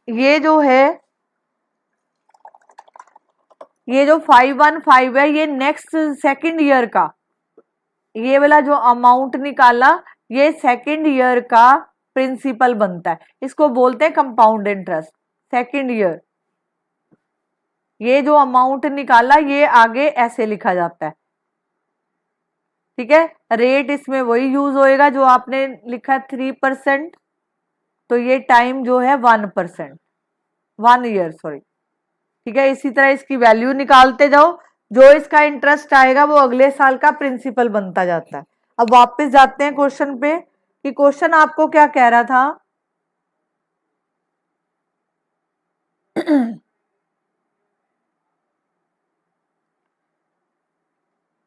ये जो है ये जो 515 है, ये नेक्स्ट सेकंड ईयर का, ये वाला जो अमाउंट निकाला ये सेकंड ईयर का प्रिंसिपल बनता है, इसको बोलते हैं कंपाउंड इंटरेस्ट सेकंड ईयर। ये जो अमाउंट निकाला ये आगे ऐसे लिखा जाता है। ठीक है, रेट इसमें वही यूज होएगा जो आपने लिखा 3%, तो ये टाइम जो है 1%, 1 ईयर सॉरी। ठीक है, इसी तरह इसकी वैल्यू निकालते जाओ, जो इसका इंटरेस्ट आएगा वो अगले साल का प्रिंसिपल बनता जाता है। अब वापस जाते हैं क्वेश्चन पे कि क्वेश्चन आपको क्या कह रहा था।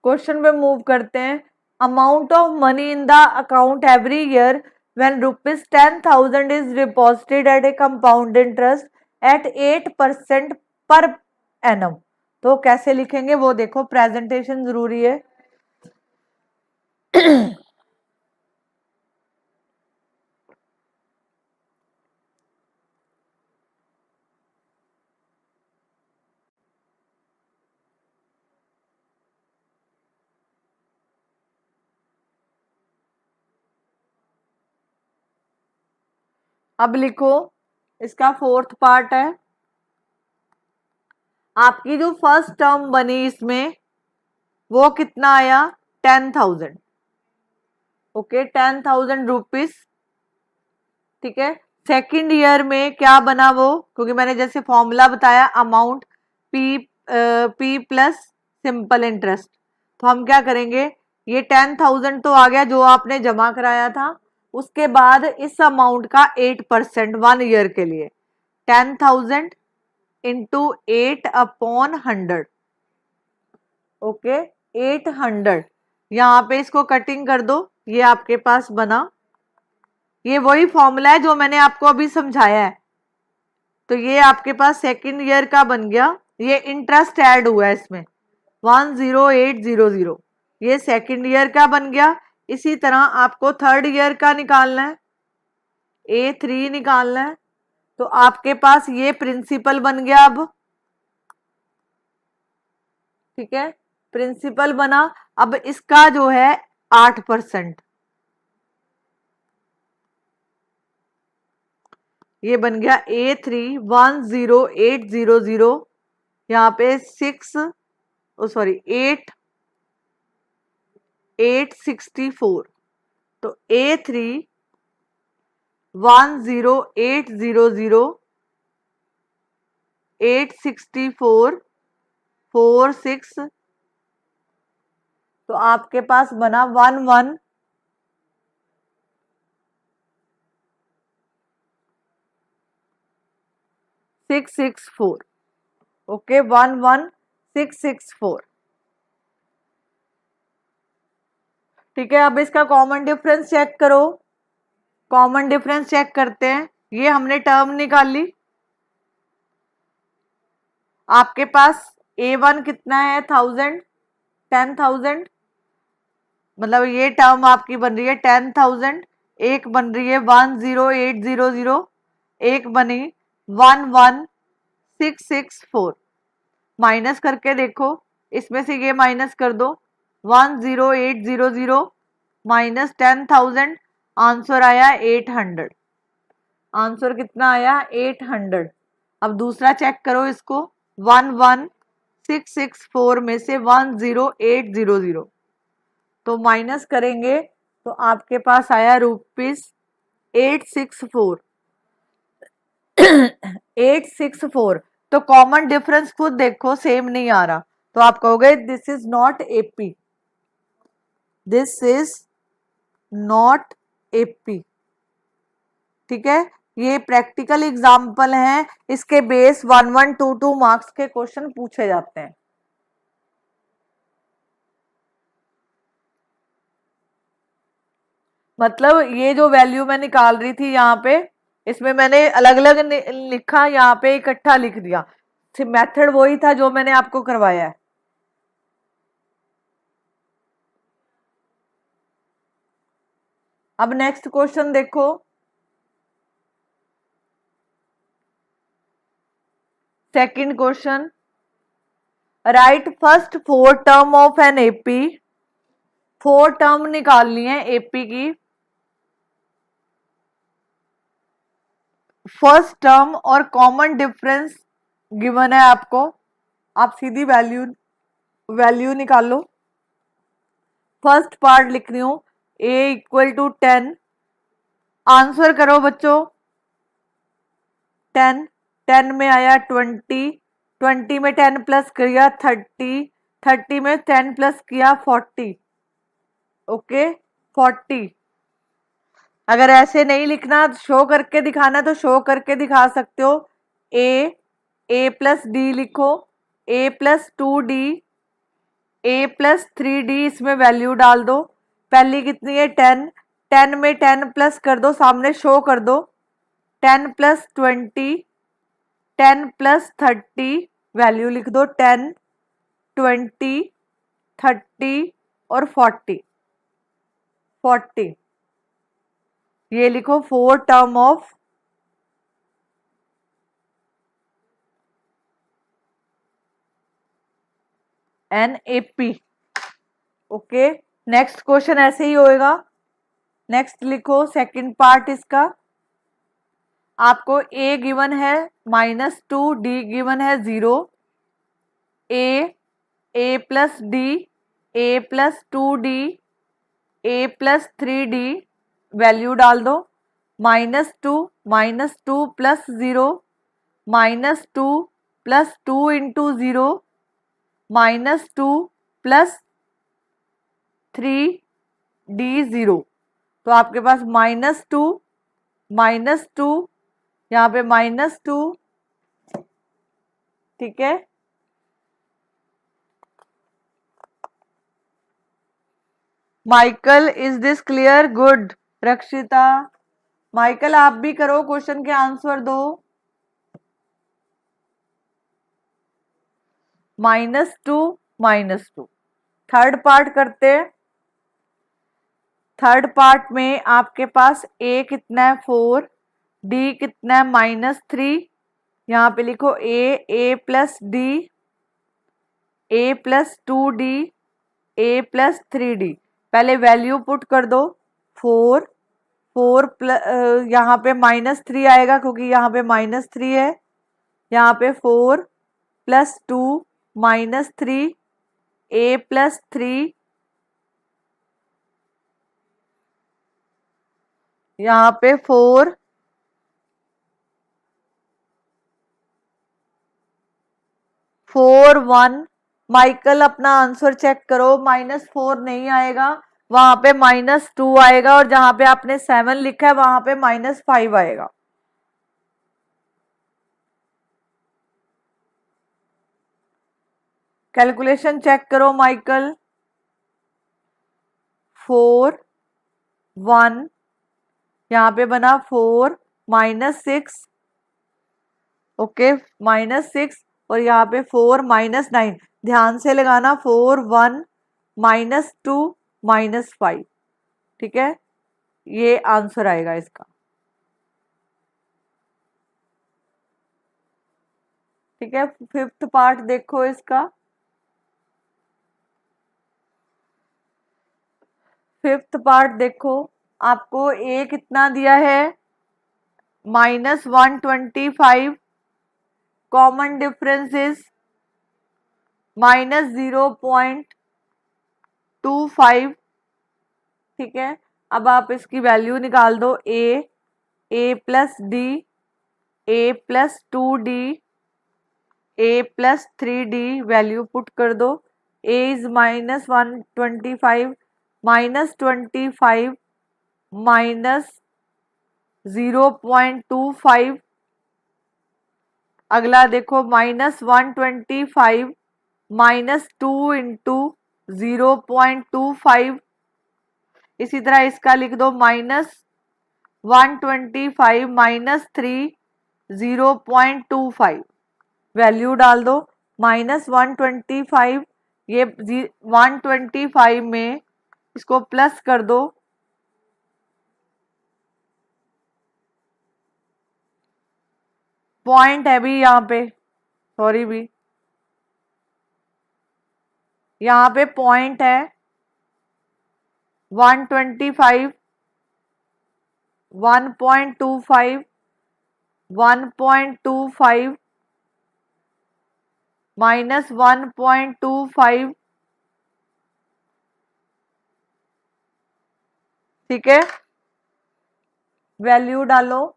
क्वेश्चन पे मूव करते हैं। Amount of money in the account every year when ₹10,000 is deposited at a compound interest at 8% per annum. तो कैसे लिखेंगे वो देखो, प्रेजेंटेशन जरूरी है। अब लिखो, इसका फोर्थ पार्ट है। आपकी जो फर्स्ट टर्म बनी इसमें वो कितना आया 10,000। Okay, 10,000 rupees. ठीक है, सेकंड ईयर में क्या बना वो, क्योंकि मैंने जैसे फॉर्मूला बताया amount P plus simple interest, तो हम क्या करेंगे, ये 10,000 तो आ गया जो आपने जमा कराया था, उसके बाद इस अमाउंट का 8% 1 ईयर के लिए 10,000 इंटू 8/100। ओके, 800। यहाँ पे इसको कटिंग कर दो, ये आपके पास बना, ये वही फॉर्मूला है जो मैंने आपको अभी समझाया है। तो ये आपके पास सेकंड ईयर का बन गया, ये इंटरेस्ट ऐड हुआ है इसमें 10800, ये सेकंड ईयर का बन गया। इसी तरह आपको थर्ड ईयर का निकालना है, A3 निकालना है, तो आपके पास ये प्रिंसिपल बन गया अब। ठीक है, प्रिंसिपल बना, अब इसका जो है 8%, ये बन गया A3 10800, यहाँ पे 864, तो A3 10800 864 46, तो आपके पास बना 11664। ओके, 11664। ठीक है, अब इसका कॉमन डिफरेंस चेक करो। कॉमन डिफरेंस चेक करते हैं। ये हमने टर्म निकाल ली। आपके पास A1 कितना है 1000, 10,000, मतलब ये टर्म आपकी बन रही है 10,000, एक बन रही है 10800, एक बनी 11664। माइनस करके देखो, इसमें से ये माइनस कर दो, 10800 माइनस 10,000, आंसर आया 800। आंसर कितना आया 800। अब दूसरा चेक करो इसको, 11664 में से 10800, तो माइनस करेंगे तो आपके पास आया ₹864। 864। तो कॉमन डिफरेंस खुद देखो, सेम नहीं आ रहा, तो आप कहोगे this is not AP, this is not AP. ठीक है, ये प्रैक्टिकल एग्जाम्पल है, इसके बेस 1122 मार्क्स के क्वेश्चन पूछे जाते हैं। मतलब ये जो वैल्यू मैं निकाल रही थी यहाँ पे, इसमें मैंने अलग अलग लिखा, यहाँ पे इकट्ठा लिख दिया। मेथड वही था जो मैंने आपको करवाया है। अब नेक्स्ट क्वेश्चन देखो, second question, right first 4 term of an AP. 4 term निकालनी है एपी की। फर्स्ट टर्म और कॉमन डिफरेंस गिवन है आपको, आप सीधी वैल्यू निकालो। फर्स्ट पार्ट लिख रही हूं, a = 10। आंसर करो बच्चों, 10, 10 में आया 20, 20 में 10 प्लस किया 30, 30 में 10 प्लस किया 40। ओके 40। अगर ऐसे नहीं लिखना, शो करके दिखाना, तो शो करके दिखा सकते हो। a प्लस डी लिखो, a plus 2d, a plus 3d, इसमें वैल्यू डाल दो। पहली कितनी है 10, 10 में 10 प्लस कर दो, सामने शो कर दो, 10 प्लस 20, 10 प्लस 30, वैल्यू लिख दो 10, 20, 30 और 40। ये लिखो 4 term of an AP. Okay, next question ऐसे ही होएगा। नेक्स्ट लिखो सेकंड पार्ट इसका, आपको a गिवन है -2, d गिवन है 0, a plus D, a plus 2d, a plus 3d, value डाल दो। -2 plus 0, -2 plus 2 into 0, -2 plus 3d0, तो आपके पास -2 यहाँ पे -2। ठीक है, Michael is this clear? Good. रक्षिता, माइकल आप भी करो, क्वेश्चन के आंसर दो। -2 थर्ड पार्ट करते हैं। थर्ड पार्ट में आपके पास a कितना है 4, d कितना है -3, यहाँ पे लिखो a plus d, a plus 2d, a plus 3d। पहले वैल्यू पुट कर दो, 4 प्लस, यहाँ पे -3 आएगा क्योंकि यहाँ पे -3 है, यहाँ पे 4 प्लस 2 -3, a प्लस 3, यहाँ पे 4 4 1। माइकल अपना आंसर चेक करो, -4 नहीं आएगा, वहां पे -2 आएगा, और जहां पे आपने 7 लिखा है वहां पे -5 आएगा। कैलकुलेशन चेक करो माइकल। 4 1, यहाँ पे बना 4 -6, ओके -6, और यहाँ पे 4 -9, ध्यान से लगाना, 4 1 -2 -5, ठीक है, ये आंसर आएगा इसका। ठीक है, फिफ्थ पार्ट देखो इसका। फिफ्थ पार्ट देखो, आपको ए कितना दिया है, -125, कॉमन डिफरेंस इज -0.25, ठीक है। अब आप इसकी वैल्यू निकाल दो, ए प्लस डी, ए प्लस 2d, ए प्लस 3d, वैल्यू पुट कर दो। ए इज -125, -25 -0.25, अगला देखो -125 -2 इंटू 0.25, इसी तरह इसका लिख दो -125 -3 0.25, वैल्यू डाल दो। -125, ये 125 में इसको प्लस कर दो, पॉइंट है भी यहाँ पे, सॉरी भी यहाँ पे पॉइंट है, 125 1.25 1.25 -1.25, ठीक है, वैल्यू डालो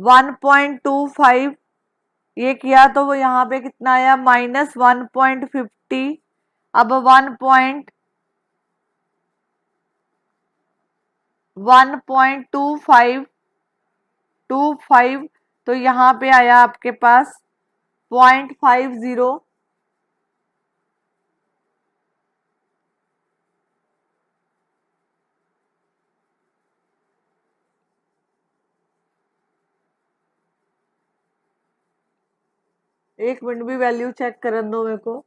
1.25, ये किया तो वो यहाँ पे कितना आया -1.50, अब 1.25 तो यहाँ पे आया आपके पास 0.50, एक मिनट भी वैल्यू चेक करन दो मेरे को।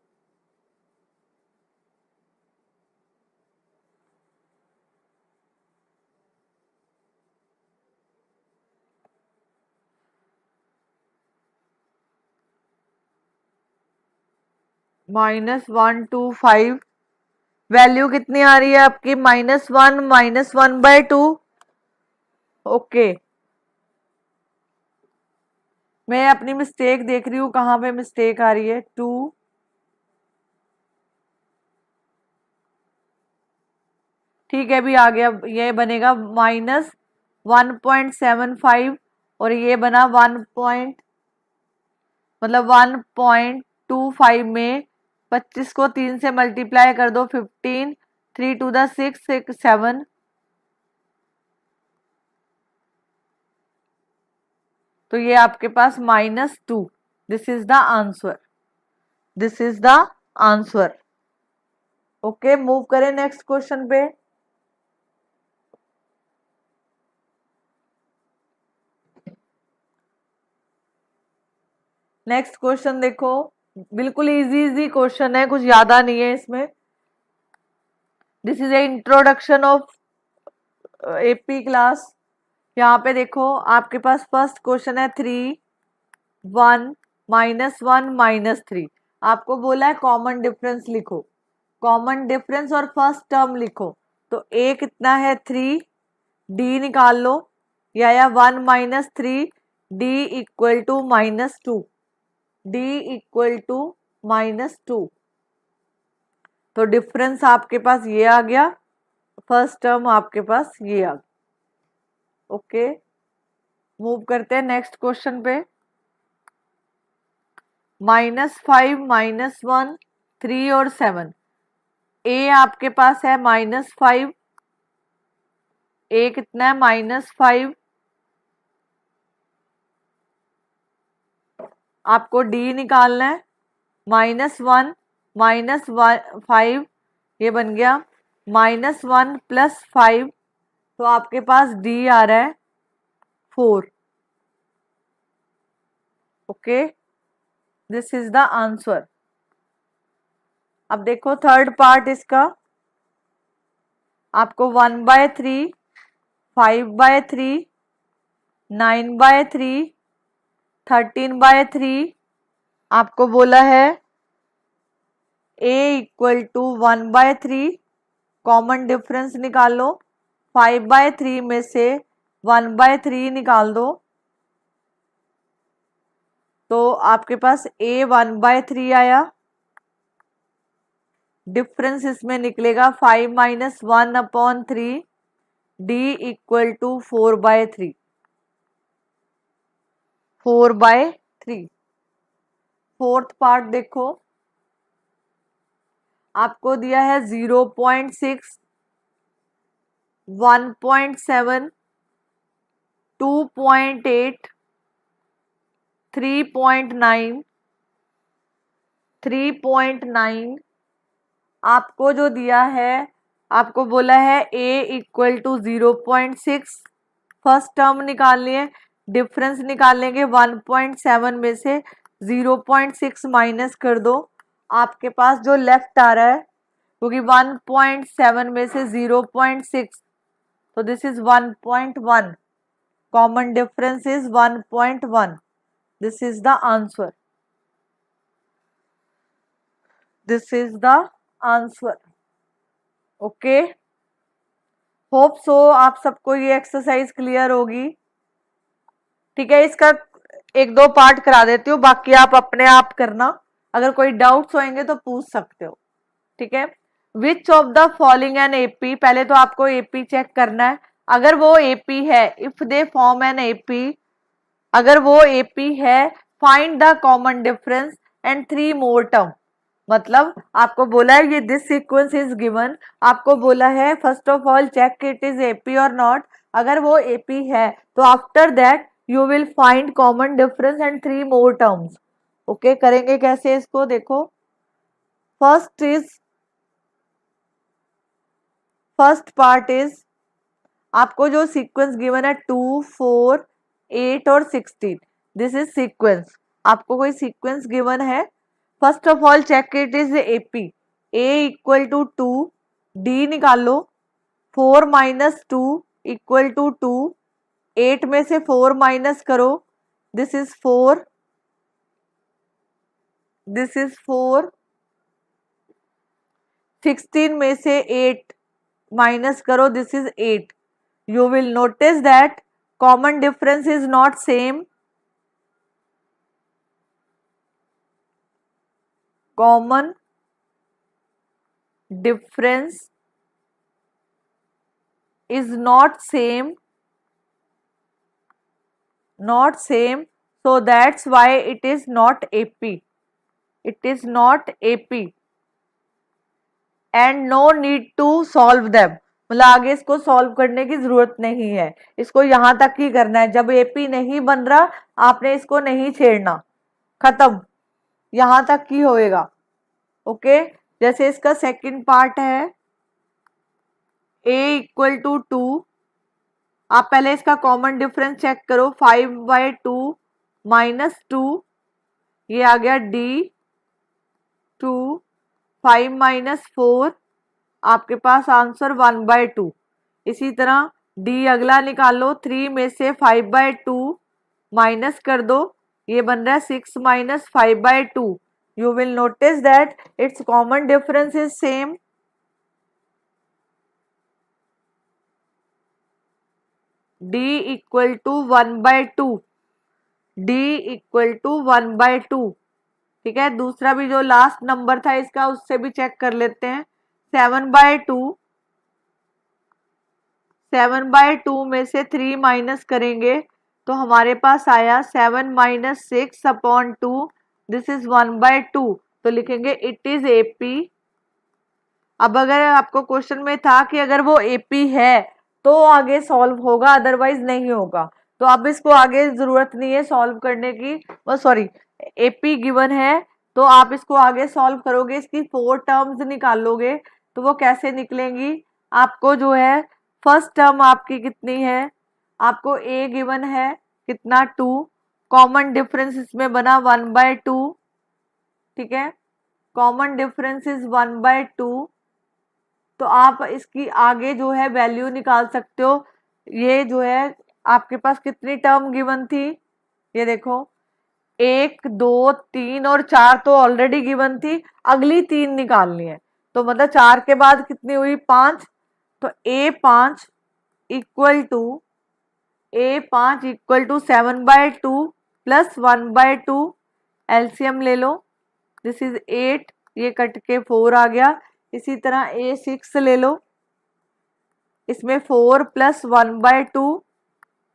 -125, वैल्यू कितनी आ रही है आपकी -1 -1/2, ओके। मैं अपनी मिस्टेक देख रही हूँ, कहाँ पे मिस्टेक आ रही है, 2, ठीक है, भी आ गया, ये बनेगा -1.75, और ये बना 1.25 में 25 को 3 से मल्टीप्लाई कर दो, 15, 3 to the 6 6 7, तो ये आपके पास -2, this is the answer, this is the answer, okay. Move करें नेक्स्ट क्वेश्चन पे। नेक्स्ट क्वेश्चन देखो, बिल्कुल इजी इजी क्वेश्चन है, कुछ ज्यादा नहीं है इसमें। This is A introduction of AP class. यहाँ पे देखो आपके पास फर्स्ट क्वेश्चन है 3 1 -1 -3, आपको बोला है कॉमन डिफरेंस लिखो, कॉमन डिफरेंस और फर्स्ट टर्म लिखो, तो ए कितना है 3, डी निकाल लो, या 1 -3, d equal to -2, d equal to -2, तो डिफरेंस आपके पास ये आ गया, फर्स्ट टर्म आपके पास ये आ गया, ओके। मूव करते हैं नेक्स्ट क्वेश्चन पे। -5 -1 3 और 7, ए आपके पास है -5, ए कितना है -5, आपको डी निकालना है, -1 -5, ये बन गया -1 + 5, तो आपके पास D आ रहा है 4। Okay, this is the answer. अब देखो थर्ड पार्ट इसका, आपको 1/3, 5/3, 9/3, 13/3 आपको बोला है A = 1/3, कॉमन डिफरेंस निकाल लो। 5/3 में से 1/3 निकाल दो, तो आपके पास A 1/3 आया। डिफरेंस इसमें निकलेगा 5 - 1/3, D = 4/3, 4/3। फोर्थ पार्ट देखो, आपको दिया है 0.6, 1.7, 2.8, 3.9, 3.9 आपको जो दिया है, आपको बोला है A = 0.6, फर्स्ट टर्म निकालनी है, डिफरेंस निकालेंगे 1.7 में से 0.6 माइनस कर दो, आपके पास जो लेफ्ट आ रहा है, क्योंकि 1.7 में से 0.6, तो this is 1.1, common difference is 1.1, this is the answer, this is the answer. Okay, hope so आप सबको ये एक्सरसाइज क्लियर होगी। ठीक है, इसका एक दो पार्ट करा देती हूँ, बाकी आप अपने आप करना, अगर कोई डाउट्स होंगे तो पूछ सकते हो। ठीक है, which of the following an AP, पहले तो आपको एपी चेक करना है, अगर वो एपी है, if they form an AP, अगर वो एपी है, find the common difference and 3 more term. मतलब आपको बोला है ये दिस सीक्वेंस इज गिवन, आपको बोला है first of all check it is AP और नॉट, अगर वो एपी है तो after that you will find common difference and 3 more terms. Okay, करेंगे कैसे इसको, देखो फर्स्ट पार्ट इज, आपको जो सीक्वेंस गिवन है 2, 4, 8 और 16, दिस इज सीक्वेंस, आपको कोई सीक्वेंस गिवन है, first of all check it is AP, A = 2, D निकाल लो, 4 - 2 = 2, 8 में से 4 माइनस करो, दिस इज 4, दिस इज 4, 16 में से 8 माइनस करो, this is 8, you will notice that common difference is not same, common difference is not same, so that's why it is not AP, it is not AP and no need to solve them, मतलब आगे इसको solve करने की जरूरत नहीं है, इसको यहां तक ही करना है, जब एपी नहीं बन रहा आपने इसको नहीं छेड़ना, खत्म, यहां तक ही होएगा। ओके, जैसे इसका सेकंड पार्ट है A = 2, आप पहले इसका कॉमन डिफरेंस चेक करो, 5/2 - 2, ये आ गया D 2, 5 - 4, आपके पास आंसर 1/2। इसी तरह D अगला निकाल लो, 3 में से 5/2 माइनस कर दो, ये बन रहा है 6 - 5/2, you will notice that its common difference is same, D = 1/2, D = 1/2। ठीक है, दूसरा भी जो लास्ट नंबर था इसका, उससे भी चेक कर लेते हैं, 7/2, 7/2 में से 3 माइनस करेंगे तो हमारे पास आया 7 - 6/2, दिस इज 1/2, तो लिखेंगे इट इज एपी। अब अगर आपको क्वेश्चन में था कि अगर वो एपी है तो आगे सॉल्व होगा, अदरवाइज नहीं होगा, तो अब इसको आगे जरूरत नहीं है सॉल्व करने की, सॉरी एपी गिवन है तो आप इसको आगे सॉल्व करोगे, इसकी 4 टर्म्स निकालोगे, तो वो कैसे निकलेंगी? आपको जो है फर्स्ट टर्म आपकी कितनी है, आपको a गिवन है कितना 2, कॉमन डिफरेंस इसमें बना 1/2, ठीक है, कॉमन डिफरेंस इज 1/2। तो आप इसकी आगे जो है वैल्यू निकाल सकते हो। ये जो है आपके पास कितनी टर्म गिवन थी, ये देखो 1 2 3 और 4 तो ऑलरेडी गिवन थी, अगली 3 निकालनी है। तो मतलब 4 के बाद कितनी हुई 5, तो a5 equal to 7/2 plus 1/2, LCM ले लो, दिस इज 8, ये कट के 4 आ गया। इसी तरह a6 ले लो, इसमें 4 plus 1/2,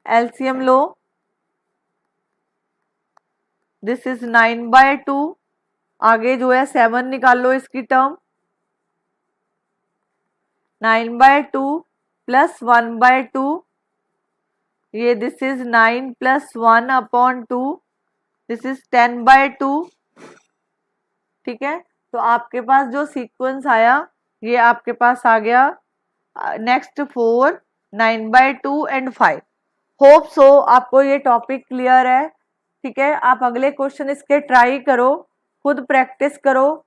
LCM low, this is 9/2। आगे जो है 7 निकाल लो इसकी टर्म, 9/2 प्लस 1/2, ये this is 9 plus 1/2, this is 10/2, ठीक है। तो आपके पास जो सीक्वेंस आया ये आपके पास आ गया नेक्स्ट 4, 9/2 एंड 5। होप सो आपको ये टॉपिक क्लियर है, ठीक है। आप अगले क्वेश्चन इसके ट्राई करो, खुद प्रैक्टिस करो,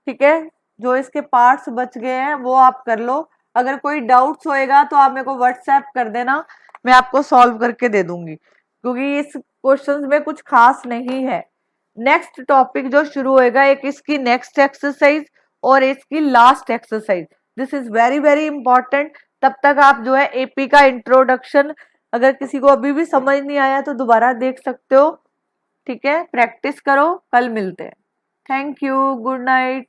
ठीक है। जो इसके पार्ट्स बच गए हैं वो आप कर लो। अगर कोई डाउट्स होएगा तो आप मेरे को व्हाट्सएप कर देना, मैं आपको सॉल्व करके दे दूंगी, क्योंकि इस क्वेश्चन में कुछ खास नहीं है। नेक्स्ट टॉपिक जो शुरू होएगा, एक इसकी नेक्स्ट एक्सरसाइज और इसकी last exercise, this is very very important. तब तक आप जो है एपी का इंट्रोडक्शन, अगर किसी को अभी भी समझ नहीं आया तो दोबारा देख सकते हो, ठीक है। प्रैक्टिस करो, कल मिलते हैं। Thank you, good night.